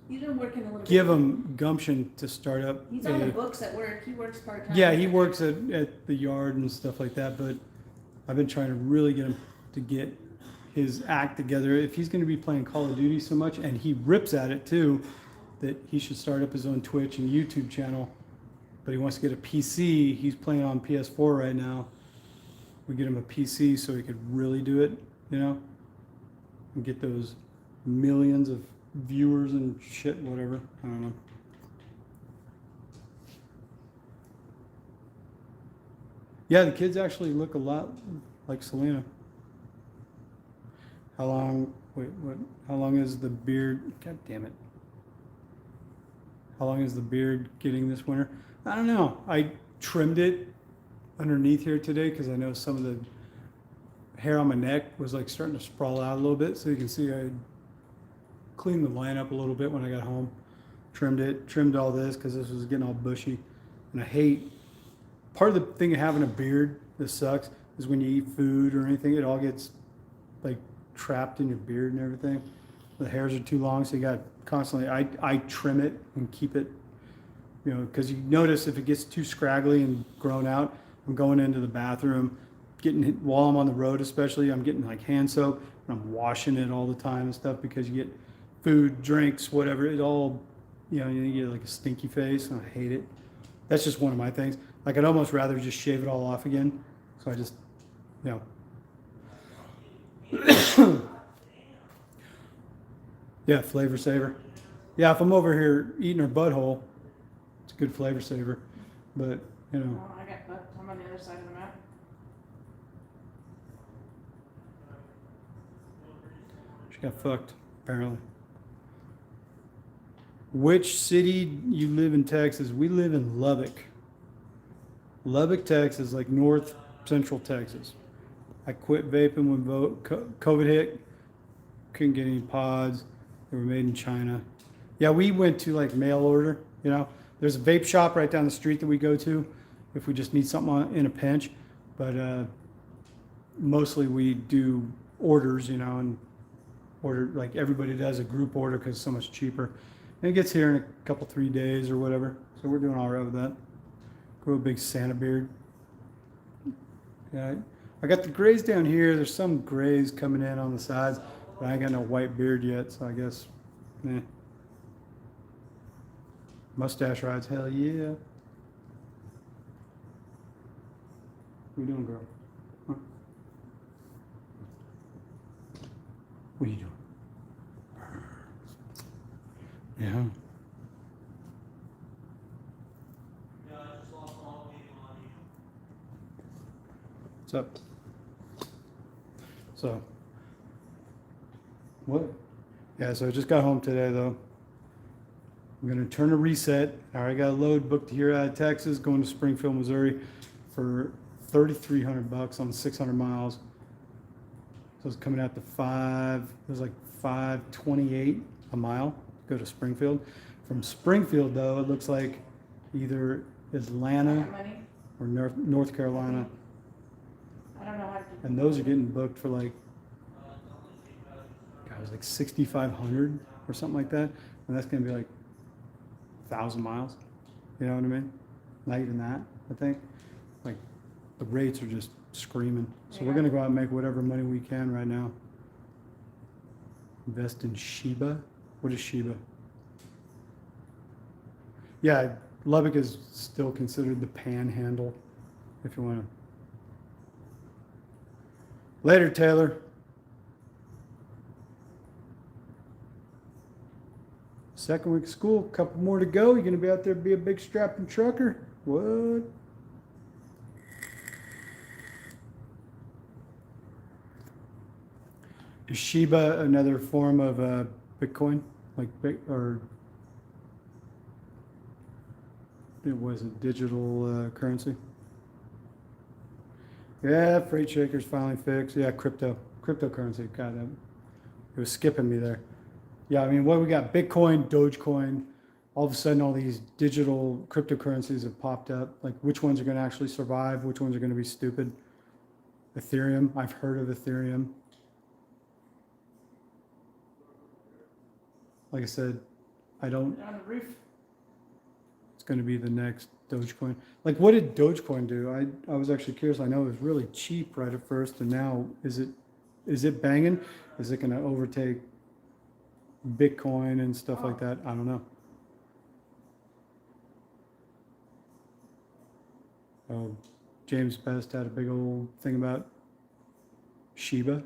He's been working a little give bit. him gumption to start up. He's on the books at work. He works part-time. Yeah, he works at the yard and stuff like that, but I've been trying to really get him to get his act together. If he's going to be playing Call of Duty so much, and he rips at it too, that he should start up his own Twitch and YouTube channel. But he wants to get a PC. He's playing on PS4 right now. We get him a PC so he could really do it, you know, and get those millions of viewers and shit, whatever. I don't know. Yeah, the kids actually look a lot like Selena. How long? Wait, what? How long is the beard? God damn it! How long is the beard getting this winter? I don't know. I trimmed it underneath here today because I know some of the hair on my neck was like starting to sprawl out a little bit. So you can see I cleaned the line up a little bit when I got home. Trimmed all this because this was getting all bushy. And I hate, part of the thing of having a beard that sucks is when you eat food or anything, it all gets like trapped in your beard and everything. The hairs are too long, so you got constantly, I trim it and keep it, you know, because you notice if it gets too scraggly and grown out, I'm going into the bathroom, while I'm on the road especially, I'm getting like hand soap and I'm washing it all the time and stuff because you get food, drinks, whatever, it all, you know, you get like a stinky face and I hate it. That's just one of my things. Like I'd almost rather just shave it all off again. So I just, you know. Yeah, flavor saver. Yeah, if I'm over here eating her butthole, it's a good flavor saver. But, you know. Oh, I got butt. I'm on the other side of the map. She got fucked, apparently. Which city you live in Texas? We live in Lubbock. Lubbock, Texas, like north central Texas. I quit vaping when COVID hit. Couldn't get any pods. They were made in China. Yeah, we went to like mail order, you know. There's a vape shop right down the street that we go to if we just need something in a pinch. But mostly we do orders, you know, and order like everybody does a group order because it's so much cheaper. And it gets here in a couple, 3 days or whatever. So we're doing all right with that. Grow a big Santa beard. Yeah, I got the grays down here. There's some grays coming in on the sides, but I ain't got no white beard yet, so I guess, eh. Mustache rides, hell yeah. What are you doing, girl? Huh? What are you doing? Yeah. What's up? So, what? Yeah, so I just got home today though. I'm gonna turn a reset. I already got a load booked here out of Texas, going to Springfield, Missouri for $3,300 on 600 miles. So it's coming out to it was like $528 a mile to go to Springfield. From Springfield though, it looks like either Atlanta Money. or North Carolina. I don't know how to do And those are getting booked for like, God, it was like 6,500 or something like that. And that's gonna be like 1,000 miles. You know what I mean? Not even that, I think. Like the rates are just screaming. So we're gonna go out and make whatever money we can right now. Invest in Shiba. What is Shiba? Yeah, Lubbock is still considered the panhandle, if you wanna. Later, Taylor. Second week of school, couple more to go. You're gonna be out there, be a big strapping trucker. What? Is Shiba another form of Bitcoin, like or it was a digital currency? Yeah, freight shakers finally fixed. Yeah, cryptocurrency. God, it was skipping me there. Yeah, I mean, what we got? Bitcoin, Dogecoin. All of a sudden, all these digital cryptocurrencies have popped up. Like, which ones are going to actually survive? Which ones are going to be stupid? Ethereum. I've heard of Ethereum. Like I said, I don't. On the roof. It's going to be the next Dogecoin. Like, what did Dogecoin do? I was actually curious. I know it was really cheap right at first, and now is it banging? Is it going to overtake Bitcoin and stuff like that? I don't know. Oh, James Best had a big old thing about Shiba.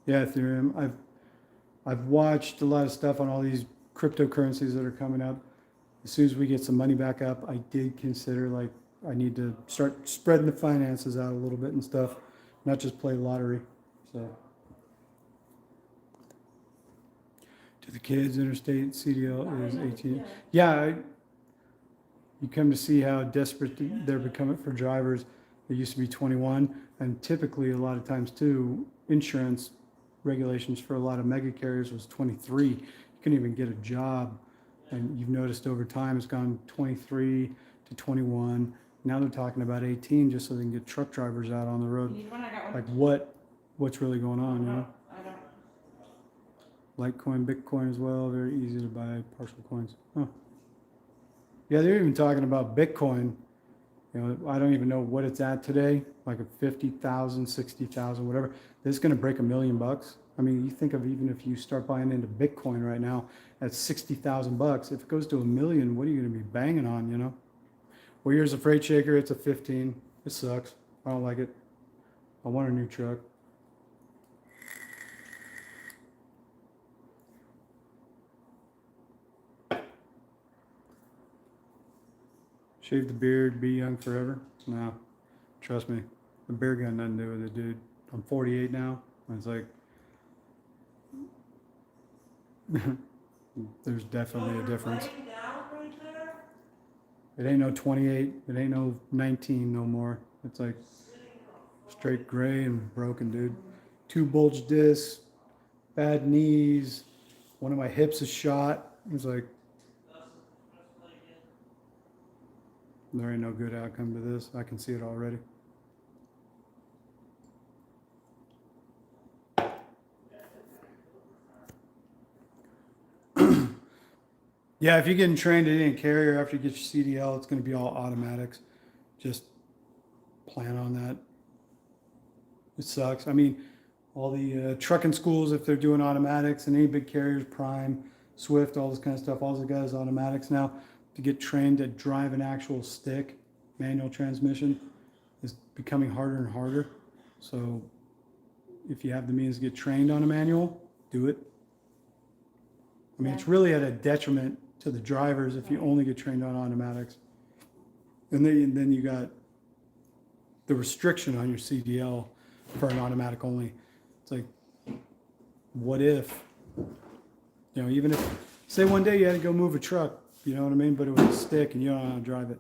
Yeah, Ethereum. I've watched a lot of stuff on all these cryptocurrencies that are coming up. As soon as we get some money back up, I did consider like I need to start spreading the finances out a little bit and stuff, not just play lottery. So, to the kids, interstate CDL is 18. Yeah, you come to see how desperate they're becoming for drivers. It used to be 21, and typically a lot of times too, insurance regulations for a lot of mega carriers was 23. You couldn't even get a job, and you've noticed over time it's gone 23 to 21. Now they're talking about 18 just so they can get truck drivers out on the road. You need one? I got one. Like what's really going on, you know? I don't. Litecoin, Bitcoin as well, very easy to buy partial coins. Huh. Yeah, they're even talking about Bitcoin. You know, I don't even know what it's at today, like a 50,000, 60,000, whatever. This is going to break $1 million. I mean, you think of even if you start buying into Bitcoin right now at 60,000 bucks, if it goes to $1 million, what are you going to be banging on, you know? Well, here's a freight shaker. It's a 15. It sucks. I don't like it. I want a new truck. Shave the beard, be young forever? No, trust me, the beard got nothing to do with it, dude. I'm 48 now, and it's like, there's definitely a difference. It ain't no 28, it ain't no 19 no more. It's like straight gray and broken, dude. 2 bulge discs, bad knees, one of my hips is shot. It's like, there ain't no good outcome to this. I can see it already. Yeah, if you're getting trained at any carrier after you get your CDL, it's going to be all automatics. Just plan on that. It sucks. I mean, all the trucking schools, if they're doing automatics, and any big carriers, Prime, Swift, all this kind of stuff, all the guys automatics now. To get trained to drive an actual stick, manual transmission, is becoming harder and harder. So if you have the means to get trained on a manual, do it. I mean, it's really at a detriment to the drivers if you only get trained on automatics. And then you got the restriction on your CDL for an automatic only. It's like, what if, you know, even if, say one day you had to go move a truck, you know what I mean? But it was a stick and you don't know how to drive it.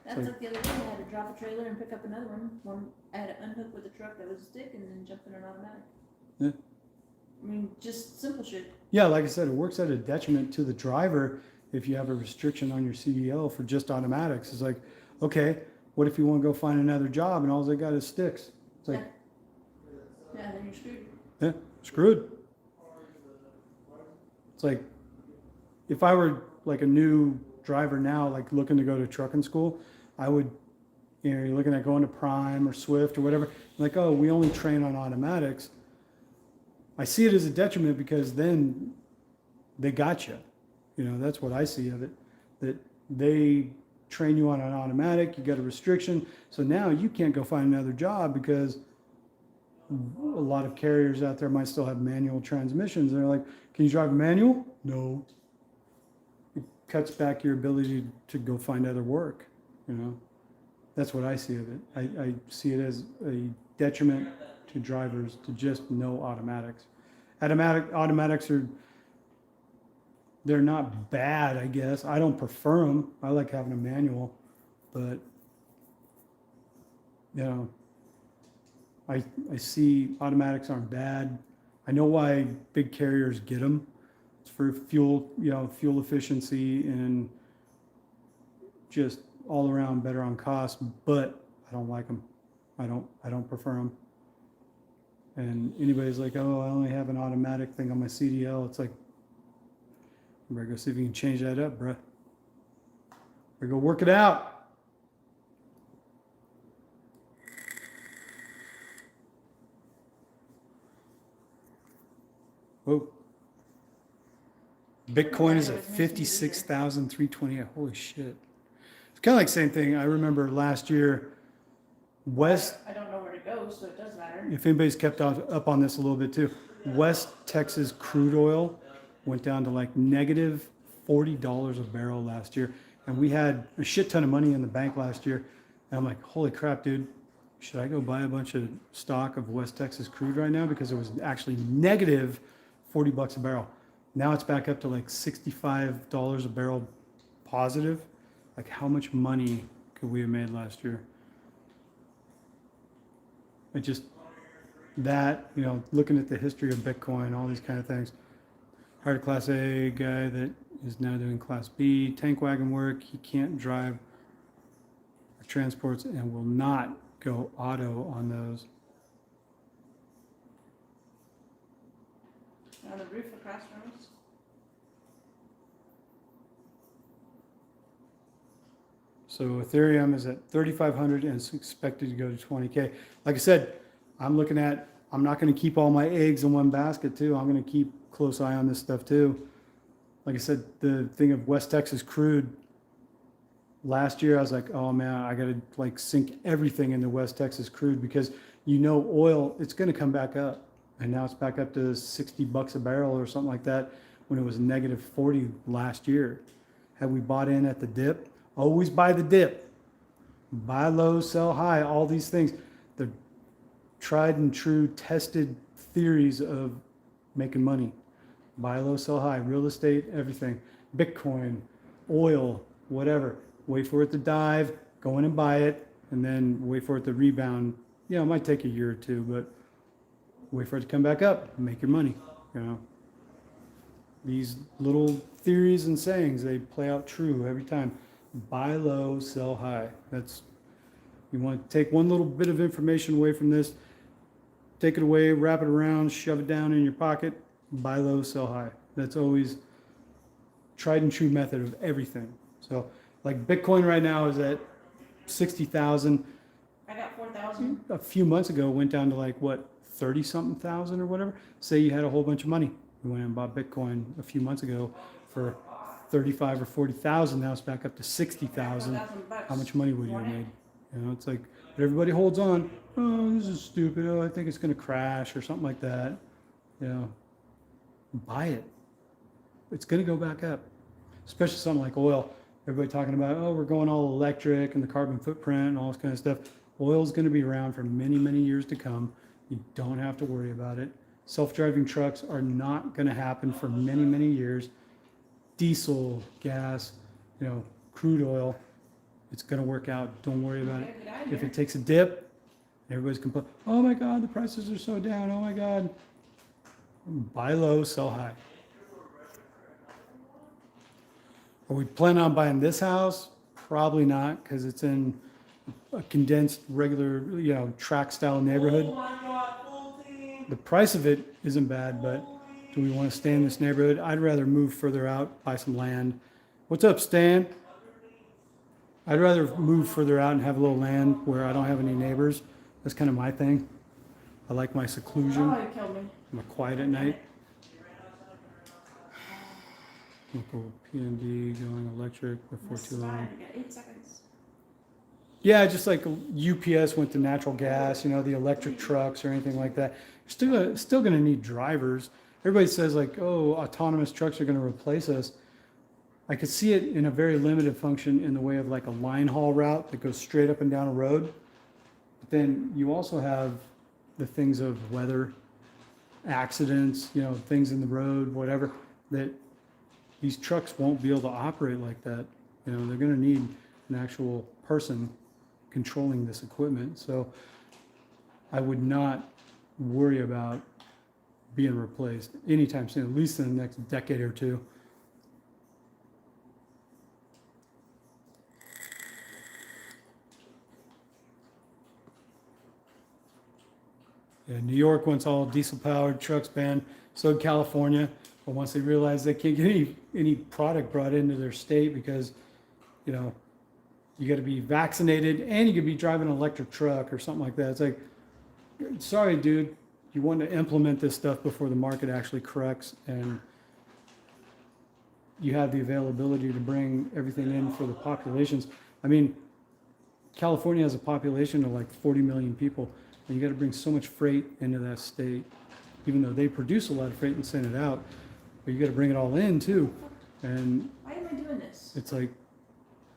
That's like the other day. I had to drop a trailer and pick up another one. I had to unhook with a truck that was a stick and then jump in an automatic. Yeah. I mean, just simple shit. Yeah, like I said, it works at a detriment to the driver if you have a restriction on your CDL for just automatics. It's like, okay, what if you want to go find another job and all they got is sticks? It's like, yeah, then you're screwed. Yeah, screwed. It's like, if I were like a new driver now, like looking to go to trucking school, I would, you know, you're looking at going to Prime or Swift or whatever, like, oh, we only train on automatics. I see it as a detriment because then they got you. You know, that's what I see of it, that they train you on an automatic, you got a restriction, so now you can't go find another job because a lot of carriers out there might still have manual transmissions. They're like, can you drive a manual? No. It cuts back your ability to go find other work, you know? That's what I see of it. I see it as a detriment to drivers to just know automatics. Automatics are, they're not bad, I guess. I don't prefer them. I like having a manual, but you know, I see automatics aren't bad. I know why big carriers get them. It's for fuel, you know, fuel efficiency and just all around better on cost, but I don't like them. I don't prefer them. And anybody's like, oh, I only have an automatic thing on my CDL. It's like, you better go see if you can change that up, bruh. Better go work it out. Whoa. Bitcoin is at 56,328. Holy shit. It's kind of like the same thing. I remember last year, West, I don't know where to go, so it does matter. if anybody's kept up on this a little bit too, West Texas crude oil went down to like negative $40 a barrel last year. And we had a shit ton of money in the bank last year. And I'm like, holy crap, dude. Should I go buy a bunch of stock of West Texas crude right now? Because it was actually negative 40 bucks a barrel. Now it's back up to like $65 a barrel positive. Like how much money could we have made last year? It just, that, you know, looking at the history of Bitcoin, all these kind of things. Hired a Class A guy that is now doing Class B, tank wagon work. He can't drive transports and will not go auto on those. On the roof across from us. So Ethereum is at 3,500 and it's expected to go to 20K. Like I said, I'm not going to keep all my eggs in one basket too. I'm going to keep close eye on this stuff too. Like I said, the thing of West Texas crude, last year I was like, oh man, I got to like sink everything into West Texas crude because you know oil, it's going to come back up. And now it's back up to 60 bucks a barrel or something like that when it was negative 40 last year. Had we bought in at the dip? Always buy the dip. Buy low, sell high, all these things. They're tried and true tested theories of making money. Buy low, sell high, real estate, everything. Bitcoin, oil, whatever. Wait for it to dive, go in and buy it, and then wait for it to rebound. You know, it might take a year or two, but wait for it to come back up, make your money, you know. These little theories and sayings, they play out true every time. Buy low, sell high. That's, you want to take one little bit of information away from this, take it away, wrap it around, shove it down in your pocket, buy low, sell high. That's always tried and true method of everything. So like Bitcoin right now is at 60,000. I got 4,000. A few months ago, it went down to like what, 30 something thousand or whatever. Say you had a whole bunch of money. You went and bought Bitcoin a few months ago for 35 or 40,000. Now it's back up to 60,000. How much money would you have made? You know, it's like, but everybody holds on. Oh, this is stupid. Oh, I think it's going to crash or something like that. You know, buy it. It's going to go back up, especially something like oil. Everybody talking about, oh, we're going all electric and the carbon footprint and all this kind of stuff. Oil is going to be around for many, many years to come. You don't have to worry about it. Self-driving trucks are not going to happen for many, many years. Diesel, gas, you know, crude oil, it's going to work out. Don't worry about it. If it takes a dip, everybody's complaining, oh my God, the prices are so down. Oh my God. Buy low, sell high. Are we planning on buying this house? Probably not, because it's in a condensed, regular, you know, tract style neighborhood. The price of it isn't bad, but do we want to stay in this neighborhood? I'd rather move further out, buy some land. What's up, Stan? I'd rather move further out and have a little land where I don't have any neighbors. That's kind of my thing. I like my seclusion. Oh, you killed me. I'm quiet at night. Local PND going electric before too long. You got 8 seconds. Yeah, just like UPS went to natural gas, you know, the electric trucks or anything like that. Still going to need drivers. Everybody says like, oh, autonomous trucks are going to replace us. I could see it in a very limited function in the way of like a line haul route that goes straight up and down a road. But then you also have the things of weather, accidents, you know, things in the road, whatever, that these trucks won't be able to operate like that. You know, they're going to need an actual person controlling this equipment. So I would not worry about being replaced anytime soon, at least in the next decade or two. Yeah, New York wants all diesel-powered trucks banned. So did California. But once they realized they can't get any product brought into their state because, you know, you got to be vaccinated and you could be driving an electric truck or something like that. It's like, sorry, dude, you want to implement this stuff before the market actually corrects and you have the availability to bring everything in for the populations. I mean, California has a population of like 40 million people, and you got to bring so much freight into that state, even though they produce a lot of freight and send it out, but you got to bring it all in too. And Why am I doing this? it's like,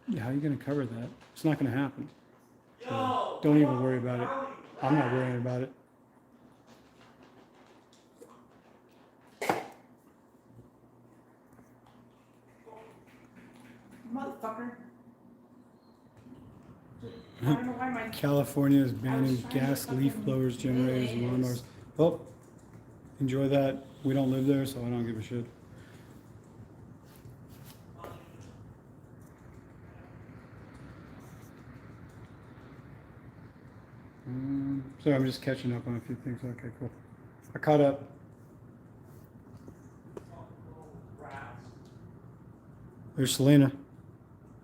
yeah, how are you going to cover that? It's not going to happen. So don't even worry about it. I'm not worrying about it. Motherfucker. I don't know why my California is banning gas leaf blowers, generators, and lawnmowers. Well, enjoy that. We don't live there, so I don't give a shit. So I'm just catching up on a few things. Okay, cool. I caught up. There's Selena.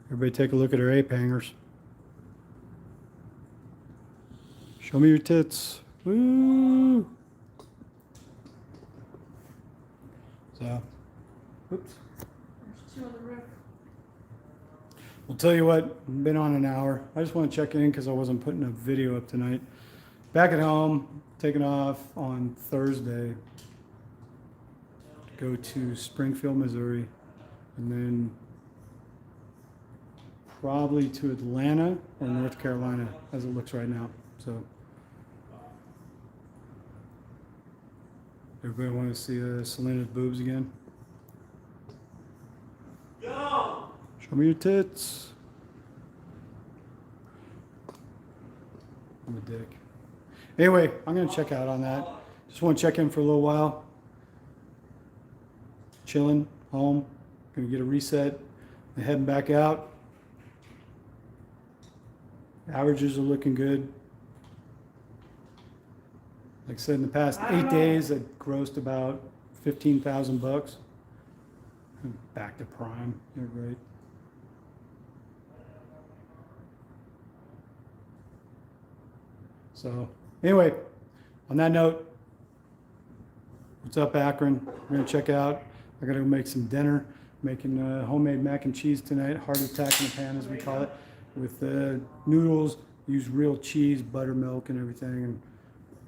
Everybody take a look at her ape hangers. Show me your tits. Woo! So, oops. There's two on the roof. We'll tell you what, I've been on an hour. I just want to check in because I wasn't putting a video up tonight. Back at home, taking off on Thursday to go to Springfield, Missouri, and then probably to Atlanta or North Carolina as it looks right now. So everybody want to see Selena's boobs again? Yo! Show me your tits. I'm a dick. Anyway, I'm going to check out on that. Just want to check in for a little while. Chilling, home. Going to get a reset. And heading back out. Averages are looking good. Like I said, in the past 8 days, I grossed about $15,000. Back to prime. You're right. So, anyway, on that note, what's up, Akron? We're gonna check out. I gotta go make some dinner. Making homemade mac and cheese tonight. Heart attack in the pan, as we call it, with noodles. Use real cheese, buttermilk, and everything, and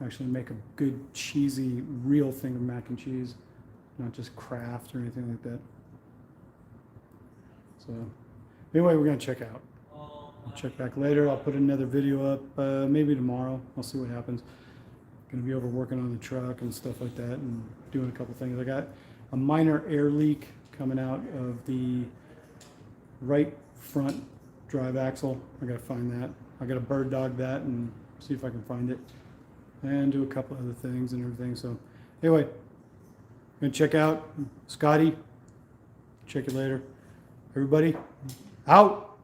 actually make a good cheesy, real thing of mac and cheese, not just Kraft or anything like that. So, anyway, we're gonna check out. I'll check back later. I'll put another video up maybe tomorrow. I'll see what happens. Gonna be over working on the truck and stuff like that and doing a couple things. I got a minor air leak coming out of the right front drive axle. I gotta find that. I gotta bird dog that and see if I can find it and do a couple other things and everything. So anyway, gonna check out Scotty. Check it later. Everybody, out.